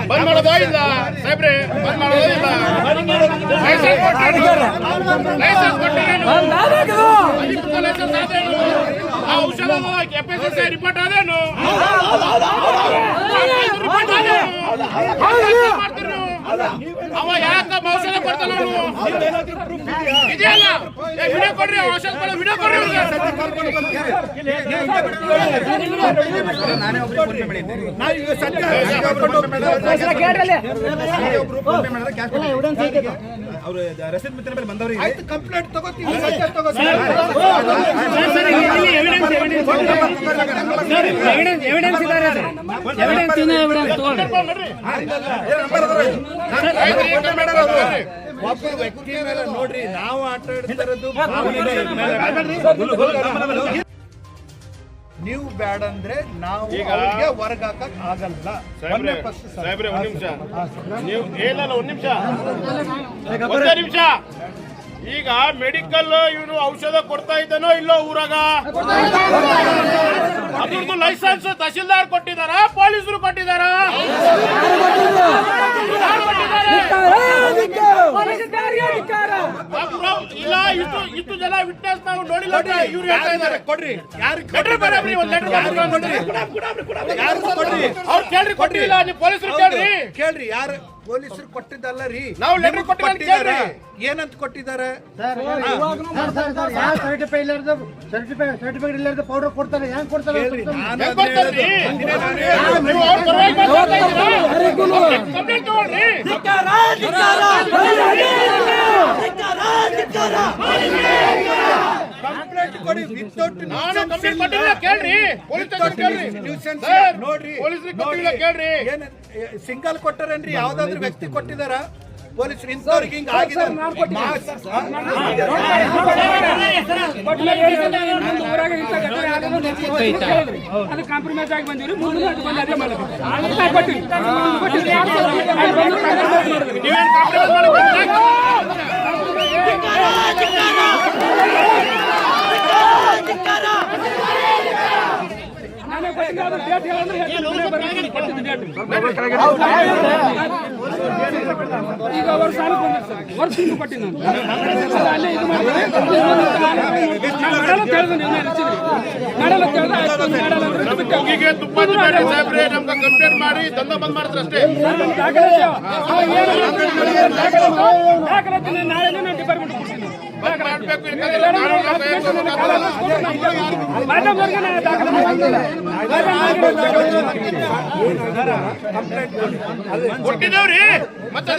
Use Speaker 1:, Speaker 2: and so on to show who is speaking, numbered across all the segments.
Speaker 1: ಬಂದ್ ಮಾಡೋದೋ ಇಲ್ಲ ಸಾಹೇಬ್ರೆ, ಬಂದ್ ಮಾಡೋದೋ ಇಲ್ಲ. ಲೈಸೆನ್ಸ್ ಕೊಟ್ಟಿರೇನು? ಅಧಿಕೃತ ಲೈಸೆನ್ಸ್ ಆದೇನು? ಆ ಔಷಧ KPSSI ರಿಪೋರ್ಟ್ ಆದೇನು? ರಿಪೋರ್ಟ್ ಆದೇನು? ಮಾಡ್ತೀರಿ ಅವ ಯಾಕ ಔಷಧ ಕೊಡ್ತಾನ? ಇದೆಯಲ್ಲ ವಿಡಿಯೋ ಕೊಡ್ರಿ, ಔಷಧ ಕೊಡೋ ವಿಡಿಯೋ ಕೊಡ್ರಿ.
Speaker 2: ಅವರು ರಸೀದ್ ಮಿತ್ರ ಮೇಲೆ ಬಂದವ್ರಿಗೆ ಕಂಪ್ಲೇಂಟ್ ತಗೋತೀವಿ. ಒಬ್ಬ ವ್ಯಕ್ತಿ ಮೇಲೆ ನೋಡ್ರಿ, ನಾವು ಆಟ ಆಡ್ತಿರೋದು ನೀವು ಬ್ಯಾಡ ಅಂದ್ರೆ ನಾವು ಅವ್ರಿಗೆ ಹೊರಗೆ ಹಾಕಕ್ ಆಗಲ್ಲ.
Speaker 1: ಸಾಹೇಬ್ರೆ ಒಂದ್ ನಿಮಿಷ, ನೀವು ಹೇಳಲ್ಲ, ಒಂದ್ ನಿಮಿಷ. ಈಗ ಮೆಡಿಕಲ್ ಇವನು ಔಷಧ ಕೊಡ್ತಾ ಇದ್ದಾನೋ ಇಲ್ಲೋ ಊರಾಗ? ಅದ್ರದ್ದು ಲೈಸೆನ್ಸ್ ತಹಶೀಲ್ದಾರ್ ಕೊಟ್ಟಿದಾರ, ಪೊಲೀಸರು ಕೊಟ್ಟಿದಾರ? ಇಲ್ಲ, ಇಷ್ಟು ಜನ ವಿಟ್ನೆಸ್ ನಾವು ನೋಡಿಲ್ಲ. ಇವ್ರು ಹೇಳ್ತಾ ಇದ್ದಾರೆ ಕೊಡ್ರಿ, ಯಾರು ಕೊಡ್ರಿ, ಒಂದ್ ಲೆಟರ್ ಅವ್ರು ಕೇಳ್ರಿ, ಕೊಟ್ಟಿಲ್ಲ. ನೀವು ಪೊಲೀಸರು
Speaker 2: ಕೇಳ್ರಿ, ಯಾರು ಪೊಲೀಸರು ಕೊಟ್ಟಿದ್ದಲ್ಲ ರೀ,
Speaker 1: ನಾವು ಲೆಟರ್ ಕೊಟ್ಟಿದ್ದಾರೆ.
Speaker 2: ಏನಂತ ಕೊಟ್ಟಿದ್ದಾರೆ?
Speaker 3: ಸರ್ಟಿಫಿಕೇಟ್ ಇಲ್ಲದ ಪೌಡರ್ ಕೊಡ್ತಾರೆ. ಹೆಂಗ್ ಕೊಡ್ತಾರೆ?
Speaker 2: ಕಂಪ್ಲೇಂಟ್ ಕೊಡಿ. ವಿತೌಟ್ ನೋಡ್ರಿ, ಸಿಂಗಲ್ ಕೊಟ್ಟಾರೇನ್ರಿ? ಯಾವ್ದಾದ್ರು ವ್ಯಕ್ತಿ ಕೊಟ್ಟಿದಾರ? ಪೊಲೀಸರು ಇಂಥವ್ರಿಗೆ ಹಿಂಗ ಆಗಿದೆ.
Speaker 3: ಕಾಂಪ್ರಮೈಸ್ ಆಗಿ ಬಂದಿವ್ರಿ. ಈಗ ಅವ್ರ ಸಾಲ ವರ್ಷ ಕೊಟ್ಟಿನ ಅಲ್ಲೇ ಇದು
Speaker 1: ಕಂಪ್ಲೇಂಟ್ ಮಾಡಿ ದಂಧ ಬಂದ್ ಮಾಡಿದ್ರೆ ಅಷ್ಟೇ.
Speaker 3: ದಾಖಲಾತಿ ನಾಳೆ ಡಿಪಾರ್ಟ್ಮೆಂಟ್
Speaker 1: ಕೊಟ್ಟಿದ್ದೇವ್ರಿ. ಮತ್ತೆ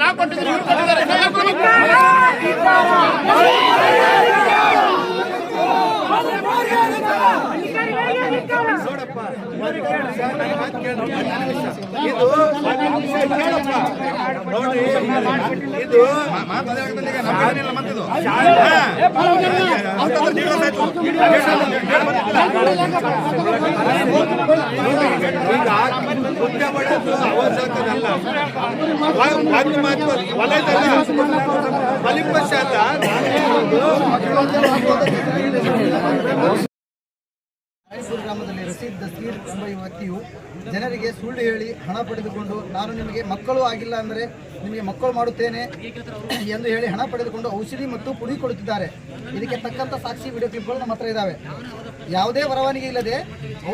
Speaker 1: ನಾ ಕೊಟ್ಟಿದ್ದೀನಿ, ಇವ್ರು ಕೊಟ್ಟಿದ್ದಾರೆ.
Speaker 2: ನೋಡಪ್ಪ, ನೋಡ್ರಿ, ಇದು ಹುದ್ದೆ ಪಡೆದು ಅವಶ್ಯಕತೆಲ್ಲ ವಲಯದಲ್ಲಿ ಫಲಿತಾಂಶ ಅಲ್ಲ.
Speaker 4: ಗ್ರಾಮದಲ್ಲಿ ರಸೀದ್ ದಸ್ತೀರ್ ಎಂಬ ವ್ಯಕ್ತಿಯು ಜನರಿಗೆ ಸುಳ್ಳು ಹೇಳಿ ಹಣ ಪಡೆದುಕೊಂಡು ನಾನು ನಿಮಗೆ ಮಕ್ಕಳು ಆಗಿಲ್ಲ ಅಂದರೆ ನಿಮಗೆ ಮಕ್ಕಳು ಮಾಡುತ್ತೇನೆ ಎಂದು ಹೇಳಿ ಹಣ ಪಡೆದುಕೊಂಡು ಔಷಧಿ ಮತ್ತು ಪುಡಿ ಕೊಡುತ್ತಿದ್ದಾರೆ. ಇದಕ್ಕೆ ತಕ್ಕಂಥ ಸಾಕ್ಷಿ ವಿಡಿಯೋ ಕ್ಲಿಪ್ಗಳು ನಮ್ಮ ಹತ್ರ ಇದ್ದಾವೆ. ಯಾವುದೇ ಪರವಾನಗಿ ಇಲ್ಲದೆ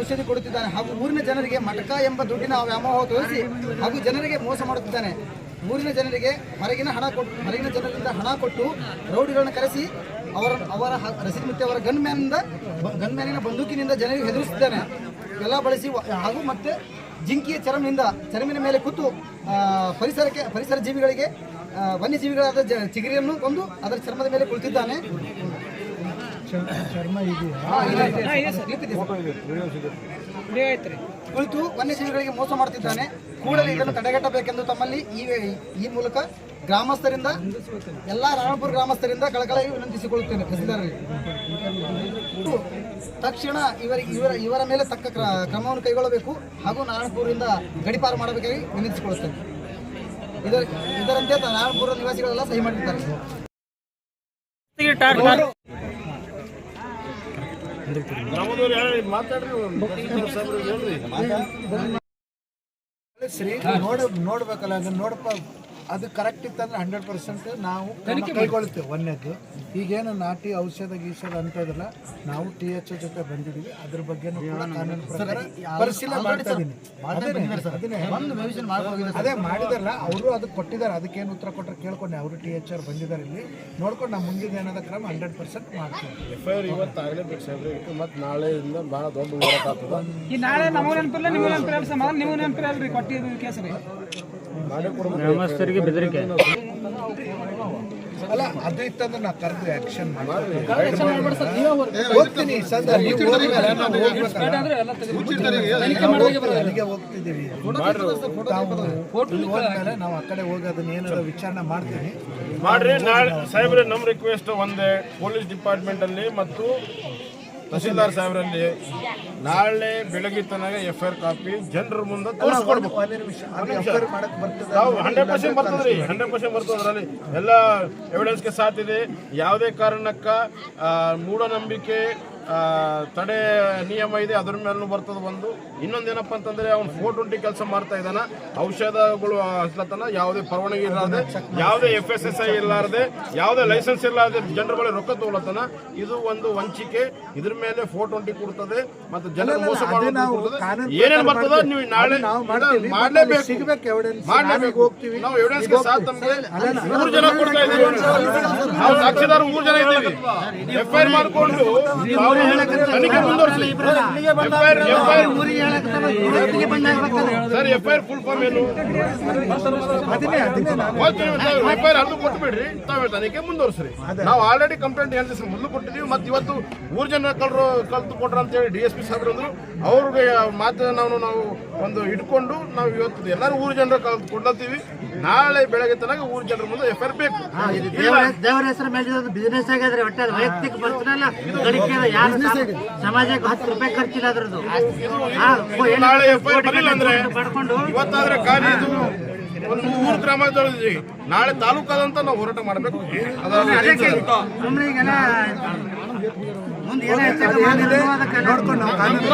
Speaker 4: ಔಷಧಿ ಕೊಡುತ್ತಿದ್ದಾನೆ ಹಾಗೂ ಊರಿನ ಜನರಿಗೆ ಮಟಕ ಎಂಬ ದುಡ್ಡಿನ ವ್ಯಾಮೋಹ ತೋರಿಸಿ ಹಾಗೂ ಜನರಿಗೆ ಮೋಸ ಮಾಡುತ್ತಿದ್ದಾನೆ. ಊರಿನ ಜನರಿಗೆ ಹೊರಗಿನ ಜನರಿಂದ ಹಣ ಕೊಟ್ಟು ರೌಡಿಗಳನ್ನು ಕರೆಸಿ ಅವರ ರಸೀದ್ ಮುತ್ತಿ ಅವರ ಗನ್ಮ್ಯಾನಿನ ಬಂದೂಕಿನಿಂದ ಜನರಿಗೆ ಹೆದರಿಸುತ್ತಾನೆ. ಎಲ್ಲ ಬಳಸಿ ಹಾಗೂ ಮತ್ತೆ ಜಿಂಕಿಯ ಚರಮಿನ ಮೇಲೆ ಕೂತು ಪರಿಸರ ಜೀವಿಗಳಿಗೆ ವನ್ಯಜೀವಿಗಳಾದ ಚಿಗರಿಯನ್ನು ಕೊಂದು ಅದರ ಚರ್ಮದ ಮೇಲೆ ಕುಳಿತಿದ್ದಾನೆ. ಕುಳಿತು ವನ್ಯಜೀವಿಗಳಿಗೆ ಮೋಸ ಮಾಡುತ್ತಿದ್ದಾನೆ. ಕೂಡಲೇ ಇದನ್ನು ತಡೆಗಟ್ಟಬೇಕೆಂದು ತಮ್ಮಲ್ಲಿ ಈ ಮೂಲಕ ಗ್ರಾಮಸ್ಥರಿಂದ ಎಲ್ಲ ರಾಣಪುರ ಗ್ರಾಮಸ್ಥರಿಂದ ಕಳಕಳಿಯಾಗಿ ವಿನಂತಿಸಿಕೊಳ್ಳುತ್ತೇನೆ. ತಹಸೀಲ್ದಾರರಿಗೆ ತಕ್ಷಣ ಇವರ ಮೇಲೆ ತಕ್ಕ ಕ್ರಮವನ್ನು ಕೈಗೊಳ್ಳಬೇಕು ಹಾಗೂ ನಾರಾಯಣಪುರದಿಂದ ಗಡಿಪಾರು ಮಾಡಬೇಕಾಗಿ ವಿನಂತಿಸಿಕೊಳ್ಳುತ್ತೇನೆ. ಇದರಂತೆ ನಾರಾಯಣಪುರ ನಿವಾಸಿಗಳೆಲ್ಲ ಸಹಿ ಮಾಡಿದ್ದಾರೆ.
Speaker 2: ಸರಿ ನೋಡ್ಬೇಕಲ್ಲ ಅದನ್ನ ನೋಡಪ್ಪ, ಅದು ಕರೆಕ್ಟ್ ಇತ್ತಂದ್ರೆ 100% ನಾವು ಕೈಗೊಳ್ಳುತ್ತೇವೆ. ಒಂದೇದು ಈಗೇನು ನಾಟಿ ಔಷಧ ಗೀಷಧ ಅಂತ ಇದ್ರಲ್ಲ, ನಾವು THO ಜೊತೆ ಬಂದಿದ್ದೀವಿ, ಅದ್ರ ಬಗ್ಗೆ ಕಾನೂನು ಪ್ರಕಾರ ಪರಿಶೀಲನೆ ಮಾಡ್ತಾ ಇದ್ದೀನಿ. ಅದೇ ಮಾಡಿದಾರಲ್ಲ ಅವರು ಅದಕ್ಕೆ ಕೊಟ್ಟಿದ್ದಾರೆ, ಅದಕ್ಕೇನು ಉತ್ತರ ಕೊಟ್ಟರೆ ಕೇಳ್ಕೊಂಡೆ. ಅವರು THR ಬಂದಿದ್ದಾರೆ ಇಲ್ಲಿ ನೋಡ್ಕೊಂಡು ನಾವು ಮುಂದಿನ ಏನಾದ ಕ್ರಮ 100% ಮಾಡ್ತೀವಿ.
Speaker 5: FIR ಇವತ್ತಾಗಲೇಬೇಕು ಸಾಹೇಬ್ರೆ, ಮತ್ತು ನಾಳೆಯಿಂದ ಭಾಳ ದೊಡ್ಡ ಹೋರಾಟ ಆಗ್ತದೆ.
Speaker 3: ಈ ನಾಳೆ ನಮಗೂ ನೆನಪಿಲ್ಲ, ನಿಮಗೂ ನೆನಪಿಲ್ಲ ಸಮಾನ, ನಿಮಗೂ ನೆನಪಿಲ್ಲ ಅಲ್ರಿ ಕೊಟ್ಟಿದ್ದು ಕೇಸ್ ರೀ.
Speaker 6: ಗ್ರಾಮಸ್ಥರಿಗೆ ಬೆದರಿಕೆ
Speaker 2: ಅಲ್ಲ, ಅದು ಇತ್ತಂದ್ರೆ ನಾವು ಕರೆದು ಆಕ್ಷನ್ ಹೋಗ್ತೀನಿ. ಸದ್ಯ ನೀವು ಹೋದ್ಮೇಲೆ ನಾವು ಅಲ್ಲಿಗೆ ಹೋಗ್ತಿದ್ದೀವಿ. ಹೋದ್ಮೇಲೆ ನಾವು ಆ ಕಡೆ ಹೋಗಿ ಅದನ್ನ ಏನಾದ್ರು ವಿಚಾರಣೆ ಮಾಡ್ತೀನಿ.
Speaker 5: ಮಾಡ್ರಿ. ನಾಳೆ ಸಾಹೇಬ್ರೆ ನಮ್ಮ ರಿಕ್ವೆಸ್ಟ್ ಒಂದೇ, ಪೊಲೀಸ್ ಡಿಪಾರ್ಟ್ಮೆಂಟ್ ಅಲ್ಲಿ ಮತ್ತು ತಹಸೀಲ್ದಾರ್ ಸಾಹೇಬ್ರಲ್ಲಿ ನಾಳೆ ಬೆಳಗ್ಗೆ ತನಕ FIR ಕಾಪಿ ಜನರ ಮುಂದೆ ತೋರಿಸ್ಕೊಡ್ಬೇಕು. ನಾವು 100% ಬರ್ತದ್ರಿ, 100% ಬರ್ತದ್ರಲ್ಲಿ ಎಲ್ಲ ಎವಿಡೆನ್ಸ್ಗೆ ಸಾಥ್ ಇದೆ. ಯಾವುದೇ ಕಾರಣಕ್ಕ ಮೂಢನಂಬಿಕೆ ತಡೆ ನಿಯಮ ಇದೆ, ಅದ್ರ ಮೇಲೂ ಬರ್ತದೆ. ಒಂದು ಇನ್ನೊಂದೇನಪ್ಪ ಅಂತಂದ್ರೆ ಅವ್ನು 420 ಕೆಲಸ ಮಾಡ್ತಾ ಇದ್ದಾನ, ಔಷಧಗಳು ಹಚ್ಲತನ, ಯಾವುದೇ ಪರವಾನಗಿ ಇರಲಾರ್ದೆ, ಯಾವುದೇ FSSI ಇರಲಾರ್ದೆ, ಯಾವುದೇ ಲೈಸೆನ್ಸ್ ಇರಲಾರ್ದೆ ಜನರ ಬಳಿ ರೊಕ್ಕ ತಗೊಳತನ. ಇದು ಒಂದು ವಂಚಿಕೆ. ಇದ್ರ ಮೇಲೆ 420 ಕೊಡ್ತದೆ ಮತ್ತು ಜನರ ಮೋಸ ಮಾಡೋದು ಏನೇನು ಬರ್ತದ ನೀವು ನಾಳೆ ಮಾಡಲೇಬೇಕು. ನಾವು ಎವಿಡೆನ್ಸ್ಗೆ ಸಾಥ್ ನಮಗೆ 3 ಜನ ಕೊಡ್ತಾ ಇದ್ದೀವಿ, ನಾವು ಸಾಕ್ಷಿದಾರ 3 ಜನ ಇದ್ದೀವಿ. FIR ಮಾಡಿಕೊಂಡು ತನಿಖೆ ಮುಂದುವರಿಸಿ. ಸರ್ FIR ಫುಲ್ ಫಾರ್ಮ್ ಏನು? FIR ಅದು ಕೊಟ್ಬಿಡ್ರಿ, ತಾವೇ ತನಿಖೆ ಮುಂದುವರಿಸ್ರಿ. ನಾವು ಆಲ್ರೆಡಿ ಕಂಪ್ಲೇಂಟ್ 2 ದಿವಸ ಮೊದಲು ಕೊಟ್ಟಿದ್ದೀವಿ. ಮತ್ತು ಇವತ್ತು 3 ಜನ ಕಲ್ತು ಕೊಟ್ರ ಅಂತೇಳಿ DSP ಸಾಹೇಬ್ರು ಅಂದ್ರು. ಅವ್ರಿಗೆ ಮಾತು ನಾವು ಒಂದು ಇಟ್ಕೊಂಡು ನಾವು ಇವತ್ತು ಎಲ್ಲರೂ 3 ಜನರ ಕಲ್ತು ಕೊಡ್ತೀವಿ. ನಾಳೆ ಬೆಳಗ್ಗೆ ತನಕ 3 ಜನರ ಮುಂದೆ FIR ಬೇಕು.
Speaker 6: ದೇವರ ಹೆಸರು ಮೇಲೆ ಬಿಸಿನೆಸ್ ಆಗಿದ್ರೆ ಒಟ್ಟೆ ವೈಯಕ್ತಿಕ ಪರ್ಸನಲ್ ಸಮಾಜಕ್ಕೆ 10 ರೂಪಾಯಿ ಖರ್ಚಿಲ್ಲ ಅದ್ರದ್ದು.
Speaker 5: ನಾಳೆ FIR ಬರಲಿಲ್ಲ ಅಂದ್ರೆ ಇವತ್ತಾದ್ರೆ ಖಾಲಿ ಇದು ಒಂದು 3 ಗ್ರಾಮದಲ್ಲಿ ನಾಳೆ ತಾಲೂಕಾದಂತ ನಾವು ಹೋರಾಟ ಮಾಡಬೇಕು.
Speaker 4: ಮುಂದೆ ಏನಾಯ್ತು ನೋಡ್ಕೊಂಡು ನಾವು ಕಾನೂನು